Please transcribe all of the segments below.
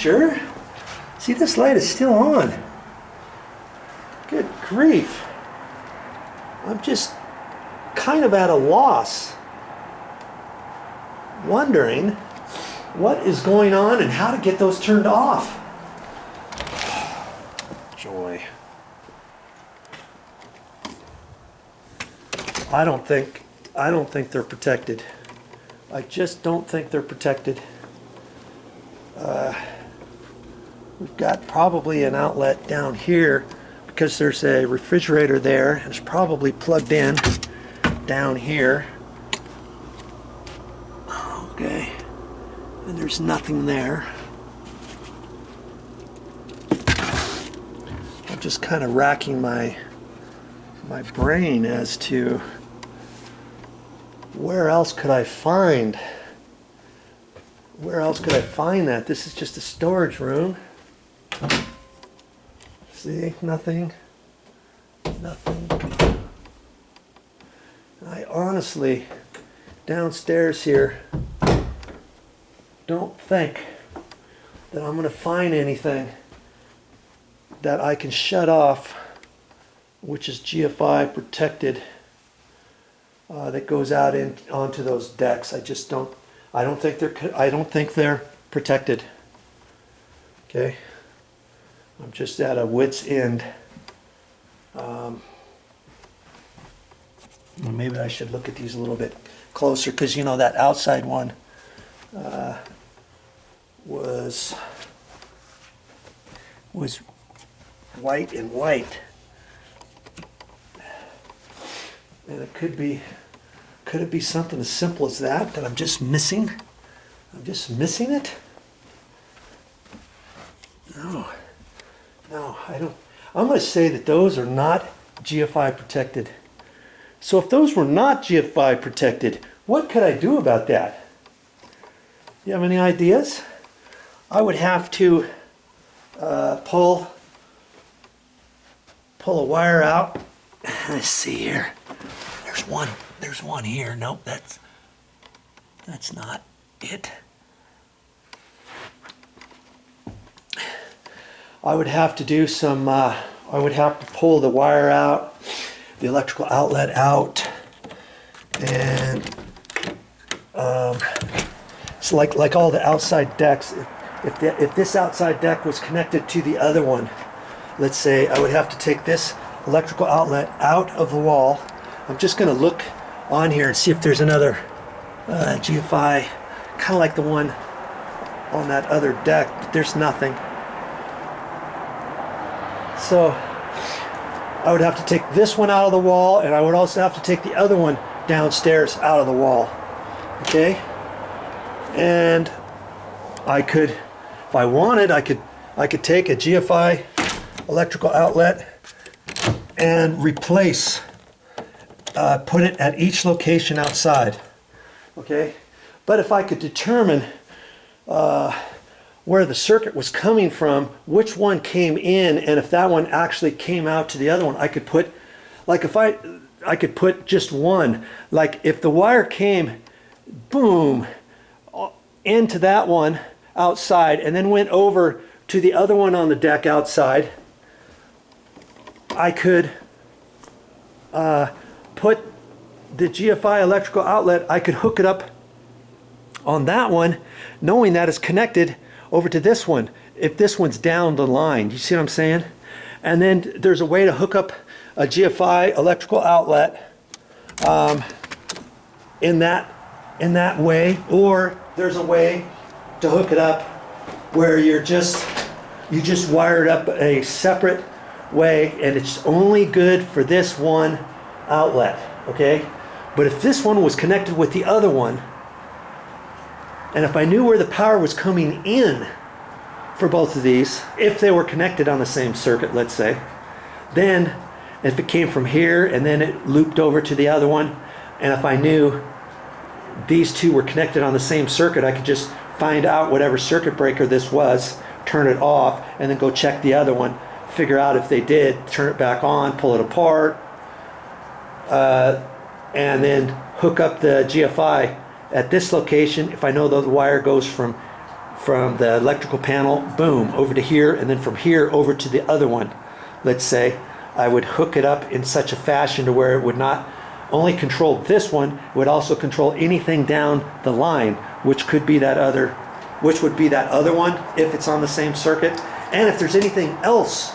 sure? See, this light is still on. Good grief. I'm just kind of at a loss, wondering what is going on and how to get those turned off. Joy. I don't think they're protected. I just don't think they're protected. We've got probably an outlet down here because there's a refrigerator there, and it's probably plugged in down here. Okay, and there's nothing there. I'm just kind of racking my brain as to where else could I find that? This is just a storage room. See, nothing. I honestly, downstairs here, don't think that I'm going to find anything that I can shut off, which is GFI protected, that goes out onto those decks. I don't think they're protected. Okay, I'm just at a wit's end. Maybe I should look at these a little bit closer, because you know that outside one was white and white, and could it be something as simple as that I'm just missing? I'm just missing it? No, I don't. I'm going to say that those are not GFI protected. So if those were not GFI protected, what could I do about that? You have any ideas? I would have to pull a wire out. Let's see here. There's one here. Nope, that's not it. I would have to do some, I would have to pull the wire out, the electrical outlet out, and it's like all the outside decks. If this outside deck was connected to the other one, let's say, I would have to take this electrical outlet out of the wall. I'm just going to look on here and see if there's another GFI, kind of like the one on that other deck, but there's nothing. So I would have to take this one out of the wall, and I would also have to take the other one downstairs out of the wall. Okay? And I could, if I wanted, I could take a GFI electrical outlet and replace, put it at each location outside. Okay? But if I could determine where the circuit was coming from, which one came in, and if that one actually came out to the other one, I could put, like if I could put just one, like if the wire came, boom, into that one outside and then went over to the other one on the deck outside, I could put the GFI electrical outlet, I could hook it up on that one, knowing that it's connected over to this one, if this one's down the line. You see what I'm saying? And then there's a way to hook up a GFI electrical outlet in that way, or there's a way to hook it up where you just wire it up a separate way, and it's only good for this one outlet. Okay? But if this one was connected with the other one, and if I knew where the power was coming in for both of these, if they were connected on the same circuit, let's say, then if it came from here and then it looped over to the other one, and if I knew these two were connected on the same circuit, I could just find out whatever circuit breaker this was, turn it off, and then go check the other one, figure out if they did, turn it back on, pull it apart, and then hook up the GFI at this location. If I know the wire goes from from the electrical panel, boom, over to here, and then from here over to the other one. Let's say I would hook it up in such a fashion to where it would not only control this one, it would also control anything down the line, which would be that other one if it's on the same circuit. And if there's anything else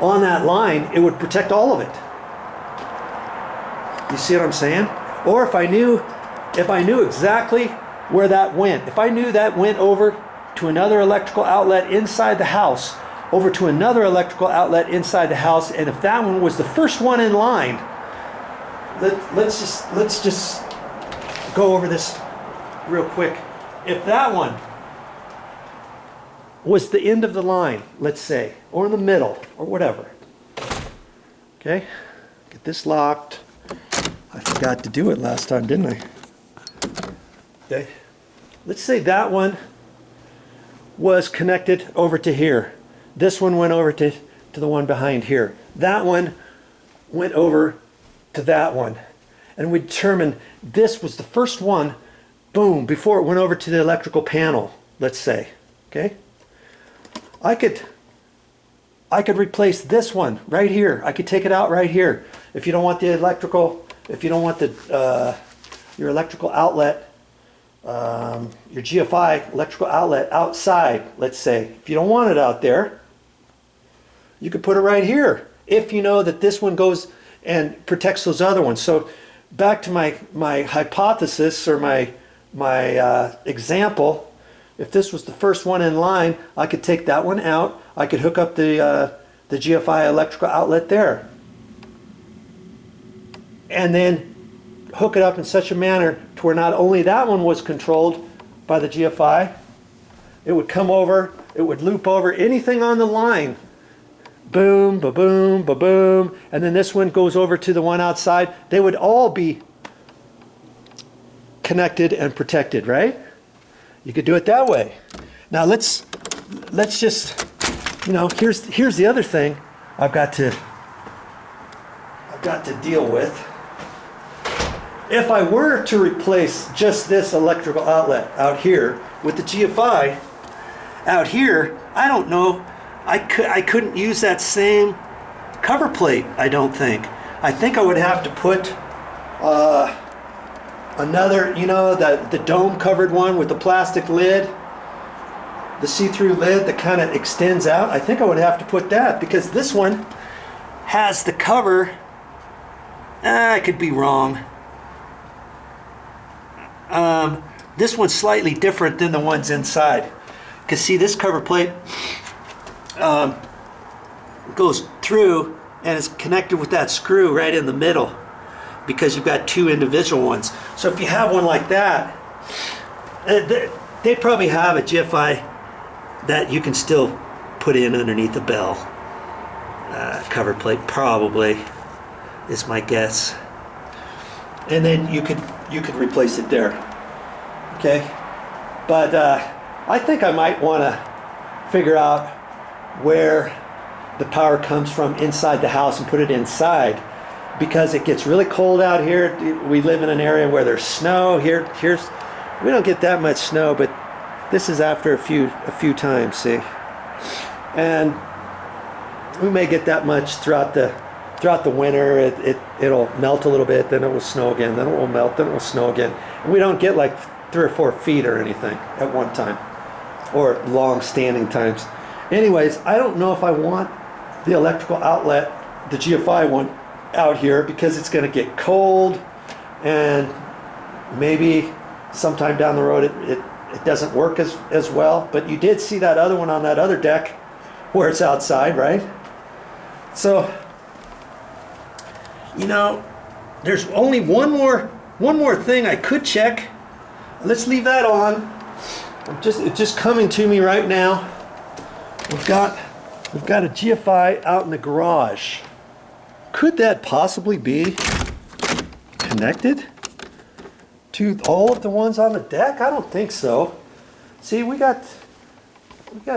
on that line, it would protect all of it. You see what I'm saying? Or if I knew exactly where that went, if I knew that went over to another electrical outlet inside the house, over to another electrical outlet inside the house, and if that one was the first one in line, let's just go over this real quick. If that one was the end of the line, let's say, or in the middle, or whatever. Okay, get this locked. I forgot to do it last time, didn't I? Okay, let's say that one was connected over to here. This one went over to the one behind here. That one went over to that one. And we determined this was the first one, boom, before it went over to the electrical panel, let's say. Okay? I could replace this one right here. I could take it out right here. If you don't want the electrical, if you don't want the your electrical outlet, your GFI electrical outlet outside, let's say. If you don't want it out there, you could put it right here. If you know that this one goes and protects those other ones. So back to my hypothesis or my example, if this was the first one in line, I could take that one out. I could hook up the GFI electrical outlet there. And then hook it up in such a manner to where not only that one was controlled by the GFI, it would come over, it would loop over anything on the line. Boom, ba-boom, ba-boom. And then this one goes over to the one outside. They would all be connected and protected, right? You could do it that way. Now let's just, here's the other thing I've got to deal with. If I were to replace just this electrical outlet out here with the GFI out here, I don't know, I couldn't use that same cover plate, I don't think. I think I would have to put another, the dome covered one with the plastic lid, the see-through lid that kind of extends out. I think I would have to put that because this one has the cover. I could be wrong. This one's slightly different than the ones inside. Because see, this cover plate goes through and is connected with that screw right in the middle because you've got two individual ones. So if you have one like that, they probably have a GFI that you can still put in underneath the bell. Cover plate probably is my guess. And then you could replace it there. Okay? But I think I might want to figure out where the power comes from inside the house and put it inside because it gets really cold out here. We live in an area where there's snow. We don't get that much snow, but this is after a few times, see? And we may get that much throughout the winter. It'll melt a little bit, then it will snow again, then it will melt, then it will snow again. And we don't get like 3 or 4 feet or anything at one time, or long standing times. Anyways, I don't know if I want the electrical outlet, the GFI one, out here because it's going to get cold and maybe sometime down the road it doesn't work as well. But you did see that other one on that other deck where it's outside, right? So, there's only one more thing I could check. Let's leave that on. It's just coming to me right now. We've got a GFI out in the garage. Could that possibly be connected to all of the ones on the deck? I don't think so. See, we got 3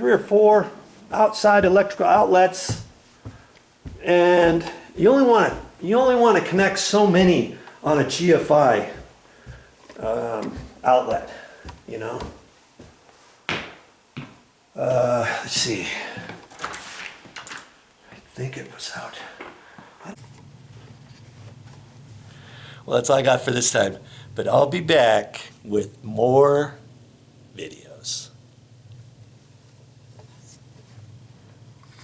or 4 outside electrical outlets, and you only want to connect so many on a GFI. outlet, you know. Let's see. I think it was out. Well, that's all I got for this time, but I'll be back with more videos.